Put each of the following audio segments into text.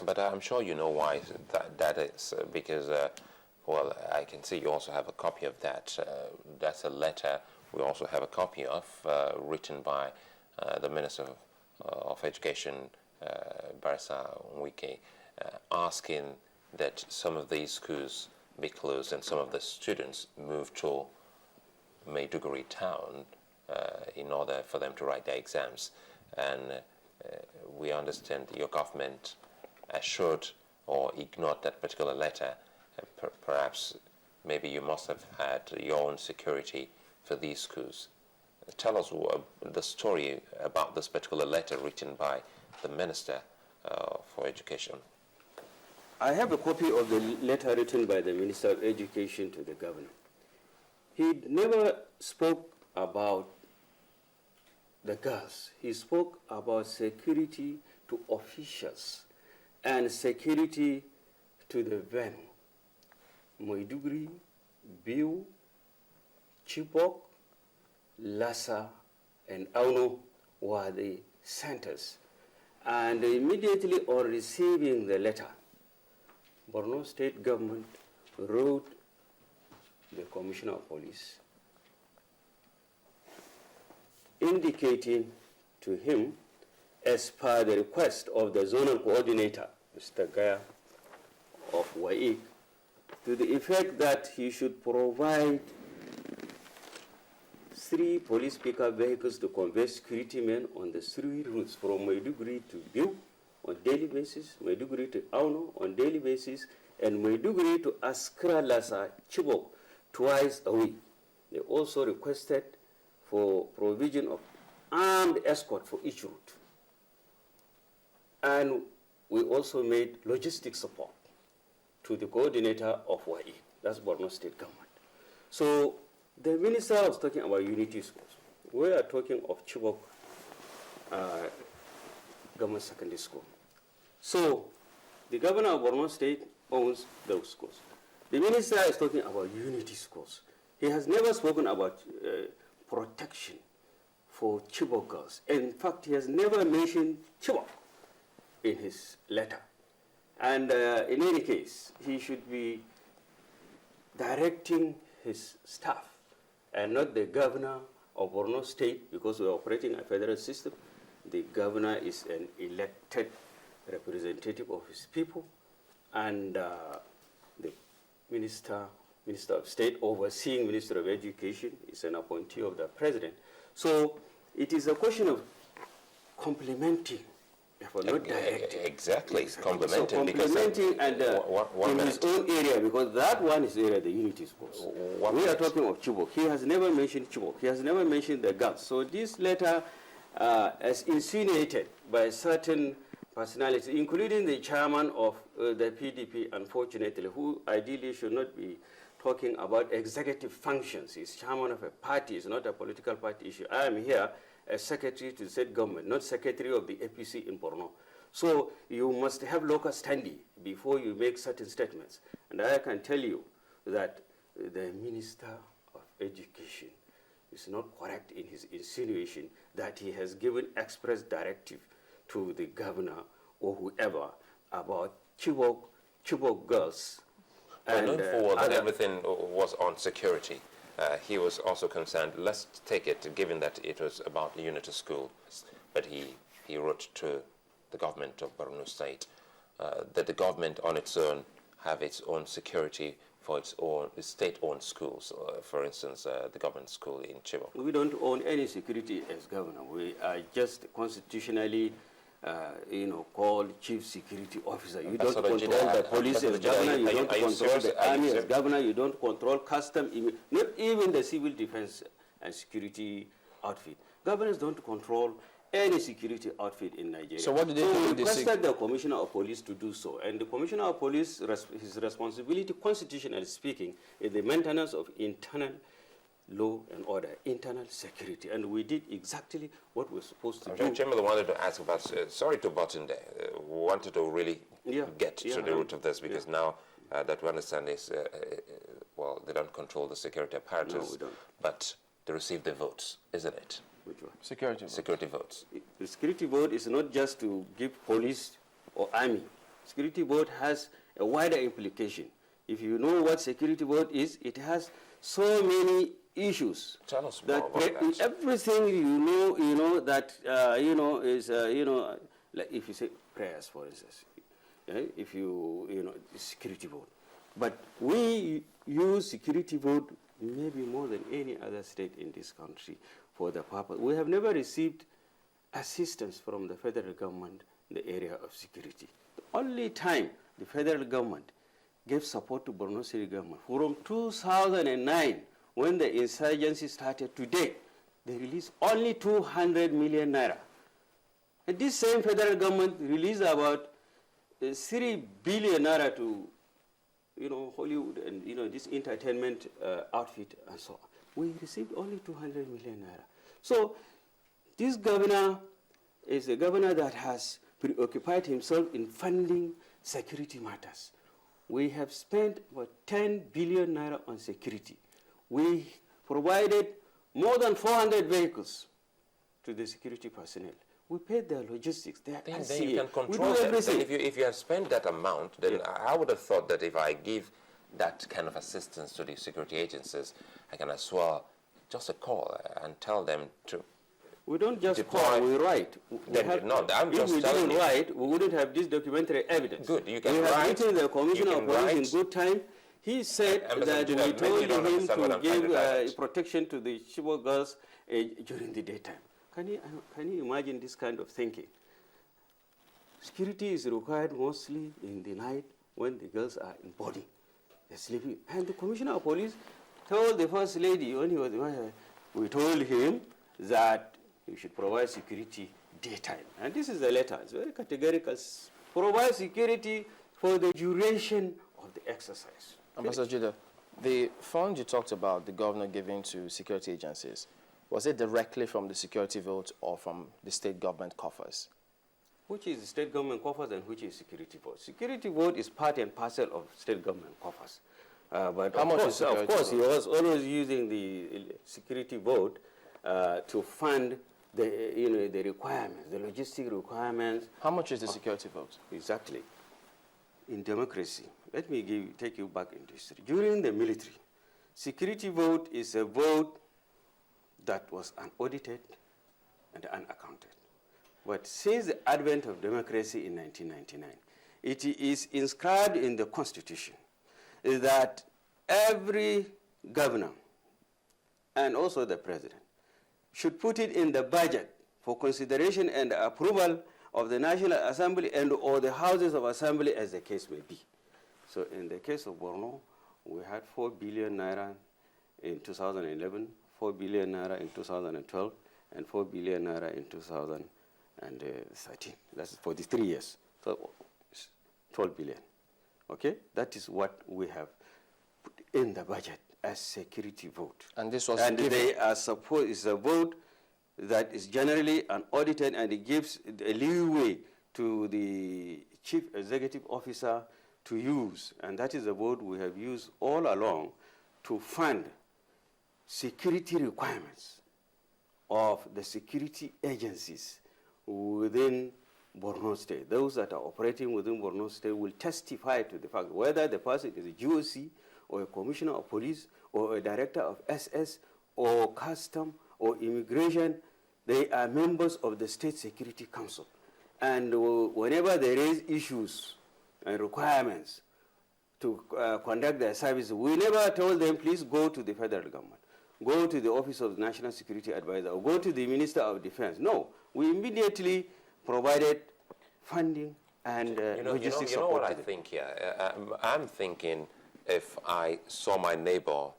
But I'm sure you know why that is, because, well, I can see you also have a copy of that. That's a letter we also have a copy of, written by the Minister of Education, Barrister Wike, asking that some of these schools be closed and some of the students move to Maiduguri town in order for them to write their exams. And we understand your government assured or ignored that particular letter. Perhaps maybe you must have had your own security for these schools. Tell us the story about this particular letter written by the Minister for Education. I have a copy of the letter written by the Minister of Education to the governor. He never spoke about the girls. He spoke about security to officials and security to the venue. Maiduguri, Biu, Chibok, Lassa, and Auno were the centers. And immediately on receiving the letter, Borno State government wrote the Commissioner of Police indicating to him, as per the request of the zonal coordinator, Mr. Gaya of Waik, to the effect that he should provide 3 police pickup vehicles to convey security men on the 3 routes from Maiduguri to Biu on daily basis, Maiduguri to Auno on daily basis, and Maiduguri to Askra Lassa Chibok twice a week. They also requested for provision of armed escort for each route. And we also made logistic support to the coordinator of WAI, that's Borno State government. So the minister was talking about unity schools. We are talking of Chibok government secondary school. So the governor of Borno State owns those schools. The minister is talking about unity schools. He has never spoken about protection for Chibok girls. In fact, he has never mentioned Chibok in his letter. And in any case, he should be directing his staff and not the governor of Borno State, because we are operating a federal system. The governor is an elected representative of his people, and the minister of state overseeing Minister of Education is an appointee of the president. So it is a question of complementing, therefore not directing. Exactly, complementing. So complementing and in his own area, because that one is the area, the unity schools. We are talking of Chibok. He has never mentioned Chibok. He has never mentioned the girls. So this letter, as insinuated by certain personalities, including the chairman of the PDP, unfortunately, who ideally should not be talking about executive functions. He's chairman of a party. It's not a political party issue. I am here as secretary to the state government, not secretary of the APC in Borno. So you must have local standing before you make certain statements. And I can tell you that the Minister of Education is not correct in his insinuation that he has given express directive to the governor or whoever about Chibok girls. And known forward that everything was on security. He was also concerned, let's take it, given that it was about the unity school, but he wrote to the government of Borno State that the government on its own have its own security for its own state-owned schools, for instance, the government school in Chibok. We don't own any security as governor. We are just constitutionally called chief security officer. You don't control the police as governor, you don't control the army as governor, you don't control custom, not even the civil defense and security outfit. Governors don't control any security outfit in Nigeria. So what did they do? We requested the Commissioner of Police to do so, and the Commissioner of Police, his responsibility, constitutionally speaking, is the maintenance of internal law and order, internal security, and we did exactly what we're supposed to do. Chairman, wanted to ask about, sorry to butt in there, wanted to really get to the root of this, because now that we understand is, well, they don't control the security apparatus, no, we don't. But they receive the votes, isn't it? Which one? Security votes. The security vote is not just to give police or army security vote has a wider implication. If you know what security vote is, it has so many issues. Tell us more about that. Everything you know that is like if you say prayers, for instance, if you security vote. But we use security vote maybe more than any other state in this country for the purpose. We have never received assistance from the federal government in the area of security. The only time the federal government gave support to Borno State government from 2009, when the insurgency started to date, they released only 200 million naira. And this same federal government released about 3 billion naira to Hollywood and this entertainment outfit and so on. We received only 200 million naira. So this governor is a governor that has preoccupied himself in funding security matters. We have spent about 10 billion naira on security. We provided more than 400 vehicles to the security personnel. We paid their logistics, their then you can control that. Then if you have spent that amount, then I would have thought that if I give that kind of assistance to the security agencies, I can as well just a call and tell them to. We don't just call, we write. I'm if just we telling didn't you. write, we wouldn't have this documentary evidence. Good, you can we write. We have written the Commissioner of Police in good time. He said that we told him to give protection to the Chibok girls during the daytime. Can you imagine this kind of thinking? Security is required mostly in the night when the girls are in boarding. They're sleeping. And the Commissioner of Police told the First Lady, when he was we told him that you should provide security daytime. And this is the letter. It's very categorical. Provide security for the duration of the exercise. Ambassador Judah, the fund you talked about, the governor giving to security agencies, was it directly from the security vote or from the state government coffers? Which is the state government coffers and which is security vote? Security vote is part and parcel of state government coffers. But How much course, is security of course, vote? he was always using the security vote to fund the requirements, the logistic requirements. How much is the security vote? Exactly. In democracy, let me take you back in history. During the military, security vote is a vote that was unaudited and unaccounted. But since the advent of democracy in 1999, it is inscribed in the Constitution that every governor and also the president should put it in the budget for consideration and approval of the National Assembly and or the Houses of Assembly as the case may be. So in the case of Borno, we had 4 billion naira in 2011, 4 billion naira in 2012, and 4 billion naira in 2013. That's for the 3 years. So 12 billion. Okay? That is what we have put in the budget as security vote. And this was and they are supposed, it's a vote that is generally unaudited, and it gives a leeway to the chief executive officer to use. And that is a vote we have used all along to fund security requirements of the security agencies within Borno State. Those that are operating within Borno State will testify to the fact whether the person is a GOC or a commissioner of police or a director of SS or custom or immigration. They are members of the State Security Council. And whenever they raise issues and requirements to conduct their service, we never told them, please go to the federal government, go to the Office of the National Security Advisor, or go to the Minister of Defense. No, we immediately provided funding and logistics support. You know what I think here? I'm thinking if I saw my neighbor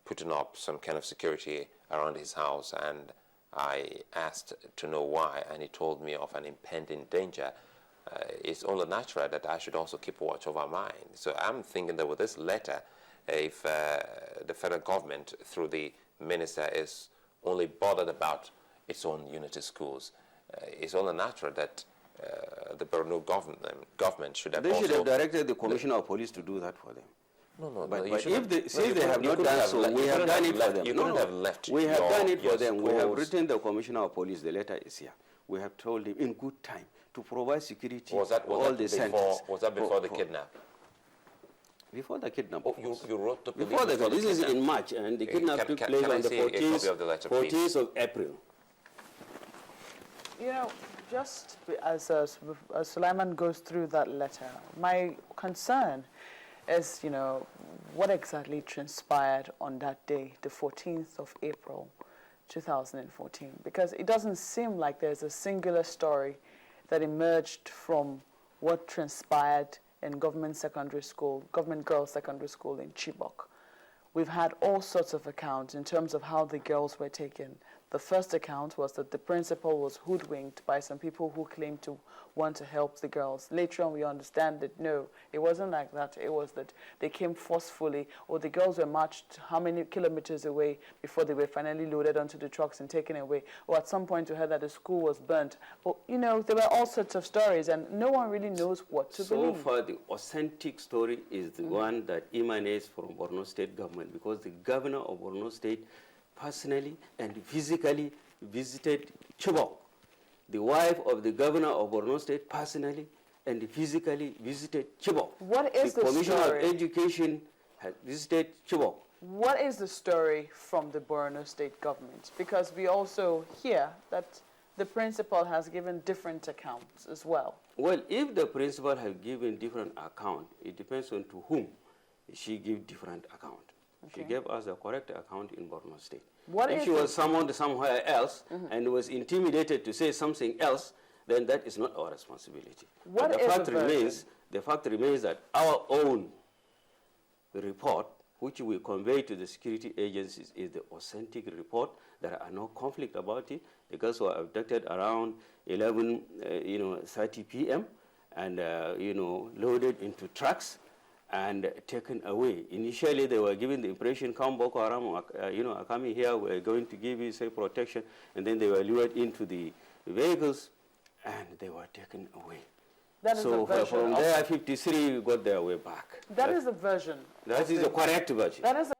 putting up some kind of security around his house and I asked to know why, and he told me of an impending danger, it's only natural that I should also keep watch over mine. So I'm thinking that with this letter, if the federal government, through the minister, is only bothered about its own unity schools, it's only natural that the Borno government should have should have directed the Commissioner of Police to do that for them. No, but if they have not done so, we have done it for them. You couldn't have left. We have done it for them. We have written the Commissioner of Police. The letter is here. We have told him in good time to to provide security was that, to all the centers. Was that before the kidnap? Before the kidnap. Oh, you wrote the before the kidnap. This is in March, and the kidnap took place on the 14th of April. You know, just as Sulaiman goes through that letter, my concern is, you know, what exactly transpired on that day, the 14th of April, 2014, because it doesn't seem like there's a singular story that emerged from what transpired in government secondary school, government girls secondary school in Chibok. We've had all sorts of accounts in terms of how the girls were taken. The first account was that the principal was hoodwinked by some people who claimed to want to help the girls. Later on, we understand that no, it wasn't like that. It was that they came forcefully, or the girls were marched how many kilometers away before they were finally loaded onto the trucks and taken away. Or at some point, we heard that the school was burnt. Or, you know, there were all sorts of stories, and no one really knows what to believe. So far, the authentic story is the one that emanates from Borno State government, because the governor of Borno State personally and physically visited Chibok. The wife of the governor of Borno State personally and physically visited Chibok. What is the Commissioner story? of Education has visited Chibok. What is the story from the Borno State government? Because we also hear that the principal has given different accounts as well. Well, if the principal has given different account, it depends on to whom she give different account. Okay. She gave us the correct account in Borno State. If she was summoned somewhere else and was intimidated to say something else, then that is not our responsibility. But the fact remains that our own report, which we convey to the security agencies, is the authentic report. There are no conflict about it. The girls were abducted around 11:30 p.m. and loaded into trucks and taken away. Initially, they were given the impression, come Boko Haram, are coming here, we're going to give you safe protection, and then they were lured into the vehicles, and they were taken away. So from there, 53 got their way back. That is a version. That is the correct version. That is